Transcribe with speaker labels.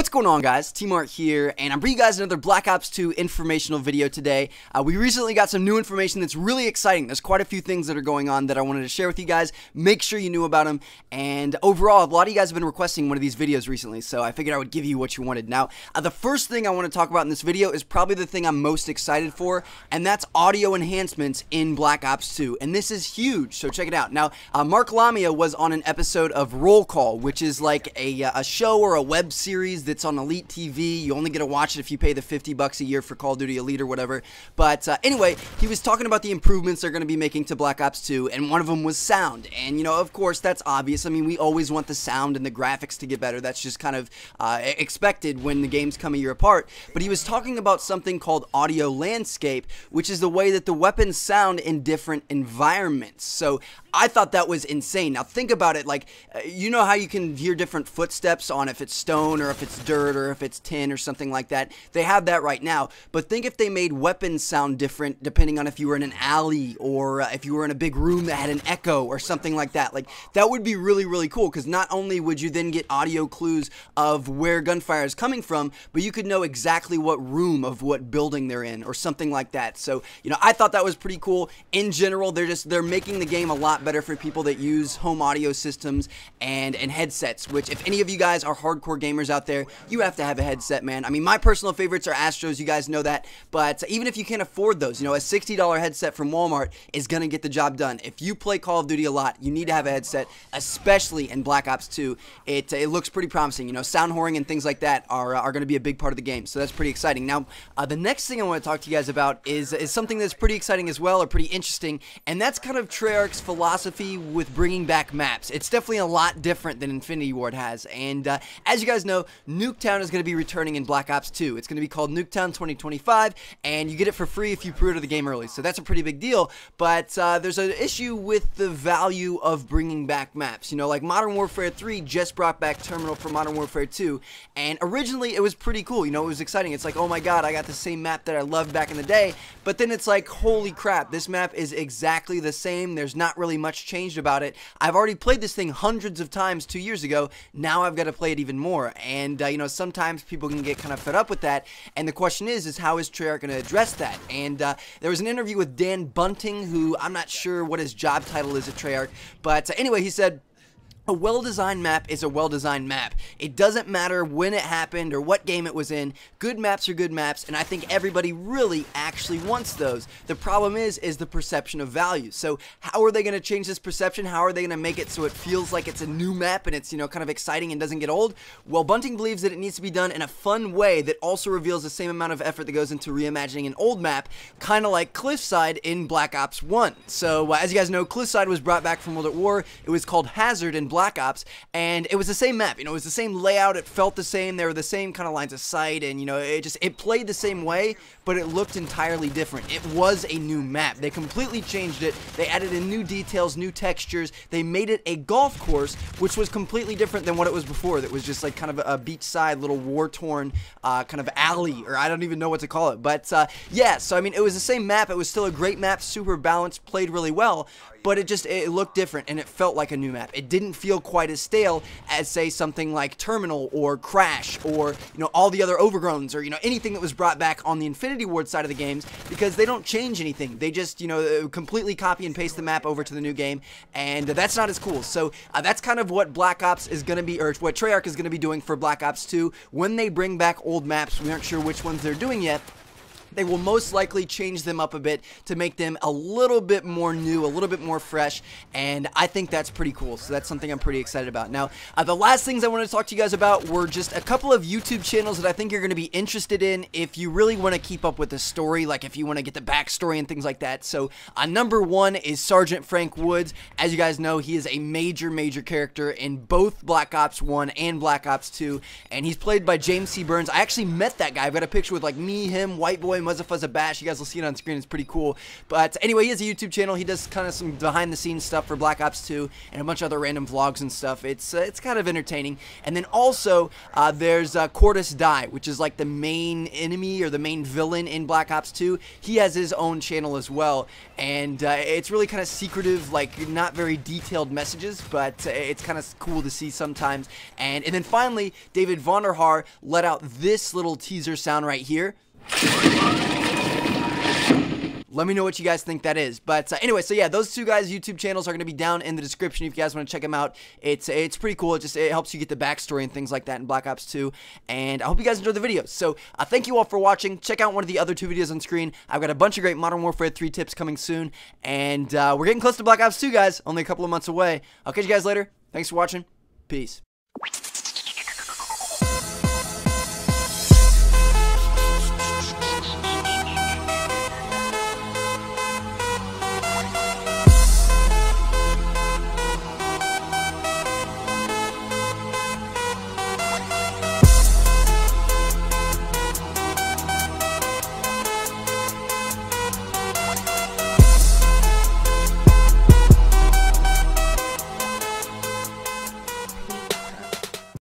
Speaker 1: What's going on, guys? T-Mart here, and I'm bringing you guys another Black Ops 2 informational video today. We recently got some new information that's really exciting. There's quite a few things that are going on that I wanted to share with you guys. Make sure you knew about them, and overall, a lot of you guys have been requesting one of these videos recently, so I figured I would give you what you wanted. Now, the first thing I want to talk about in this video is probably the thing I'm most excited for, and that's audio enhancements in Black Ops 2, and this is huge, so check it out. Now, Mark Lamia was on an episode of Roll Call, which is like a show or a web series that's on Elite TV. You only get to watch it if you pay the $50 a year for Call of Duty Elite or whatever. But anyway, he was talking about the improvements they're going to be making to Black Ops 2, and one of them was sound. And, you know, of course, that's obvious. I mean, we always want the sound and the graphics to get better. That's just kind of expected when the games come a year apart. But he was talking about something called audio landscape, which is the way that the weapons sound in different environments. So I thought that was insane. Now think about it, like, you know how you can hear different footsteps on if it's stone or if it's dirt or if it's tin or something like that? They have that right now, but think if they made weapons sound different depending on if you were in an alley or if you were in a big room that had an echo or something like that. Like, that would be really, really cool, because not only would you then get audio clues of where gunfire is coming from, but you could know exactly what room of what building they're in or something like that. So, you know, I thought that was pretty cool. In general, they're making the game a lot better for people that use home audio systems and headsets, which, if any of you guys are hardcore gamers out there, you have to have a headset, man. I mean, my personal favorites are Astros, you guys know that, but even if you can't afford those, you know, a $60 headset from Walmart is going to get the job done. If you play Call of Duty a lot, you need to have a headset, especially in Black Ops 2. It looks pretty promising. You know, sound whoring and things like that are going to be a big part of the game, so that's pretty exciting. Now, the next thing I want to talk to you guys about is something that's pretty exciting as well, or pretty interesting, and that's kind of Treyarch's philosophy with bringing back maps. It's definitely a lot different than Infinity Ward has, and as you guys know, Nuketown is going to be returning in Black Ops 2. It's going to be called Nuketown 2025, and you get it for free if you pre-order the game early, so that's a pretty big deal. But there's an issue with the value of bringing back maps. You know, like Modern Warfare 3 just brought back Terminal for Modern Warfare 2, and originally it was pretty cool. You know, it was exciting. It's like, oh my god, I got the same map that I loved back in the day, but then it's like, holy crap, this map is exactly the same. There's not really much changed about it. I've already played this thing hundreds of times 2 years ago. Now I've got to play it even more, and you know, sometimes people can get kind of fed up with that, and the question is how is Treyarch going to address that? And there was an interview with Dan Bunting, who I'm not sure what his job title is at Treyarch, but anyway, he said, a well-designed map is a well-designed map. It doesn't matter when it happened or what game it was in. Good maps are good maps, and I think everybody really actually wants those. The problem is the perception of value. So how are they going to change this perception? How are they going to make it so it feels like it's a new map and it's, you know, kind of exciting and doesn't get old? Well, Bunting believes that it needs to be done in a fun way that also reveals the same amount of effort that goes into reimagining an old map, kind of like Cliffside in Black Ops 1. So as you guys know, Cliffside was brought back from World at War. It was called Hazard in Black Ops, and it was the same map. You know, it was the same layout. It felt the same. There were the same kind of lines of sight, and you know, it played the same way, but it looked entirely different. It was a new map. They completely changed it. They added in new details, new textures. They made it a golf course, which was completely different than what it was before. That was just like kind of a beachside little war-torn kind of alley, or I don't even know what to call it. But yeah, so I mean, it was the same map. It was still a great map, super balanced, played really well, but it looked different, and it felt like a new map. It didn't feel quite as stale as, say, something like Terminal or Crash or, you know, all the other Overgrowns, or, you know, anything that was brought back on the Infinity Ward side of the games, because they don't change anything. They just, you know, completely copy and paste the map over to the new game, and that's not as cool. So that's kind of what Black Ops is going to be, or what Treyarch is going to be doing for Black Ops 2. When they bring back old maps, we aren't sure which ones they're doing yet. They will most likely change them up a bit to make them a little bit more new, a little bit more fresh, and I think that's pretty cool, so that's something I'm pretty excited about. Now, the last things I wanted to talk to you guys about were just a couple of YouTube channels that I think you're going to be interested in if you really want to keep up with the story, like if you want to get the backstory and things like that. So, number one is Sergeant Frank Woods. As you guys know, he is a major character in both Black Ops 1 and Black Ops 2, and he's played by James C. Burns. I actually met that guy. I've got a picture with, like, me, him, White Boy, boy Muzzafuzza Bash. You guys will see it on screen. It's pretty cool. But anyway, he has a YouTube channel. He does kind of some behind-the-scenes stuff for Black Ops 2 and a bunch of other random vlogs and stuff. It's kind of entertaining. And then also, there's Cortus Die, which is like the main enemy or the main villain in Black Ops 2. He has his own channel as well. And it's really kind of secretive, like not very detailed messages, but it's kind of cool to see sometimes. And then finally, David Vonderhaar let out this little teaser sound right here. Let me know what you guys think that is. But anyway, so yeah, those two guys' YouTube channels are going to be down in the description if you guys want to check them out. It's pretty cool. It helps you get the backstory and things like that in Black Ops 2. And I hope you guys enjoyed the video. So thank you all for watching. Check out one of the other 2 videos on screen. I've got a bunch of great Modern Warfare 3 tips coming soon. And we're getting close to Black Ops 2, guys. Only a couple of months away. I'll catch you guys later. Thanks for watching. Peace.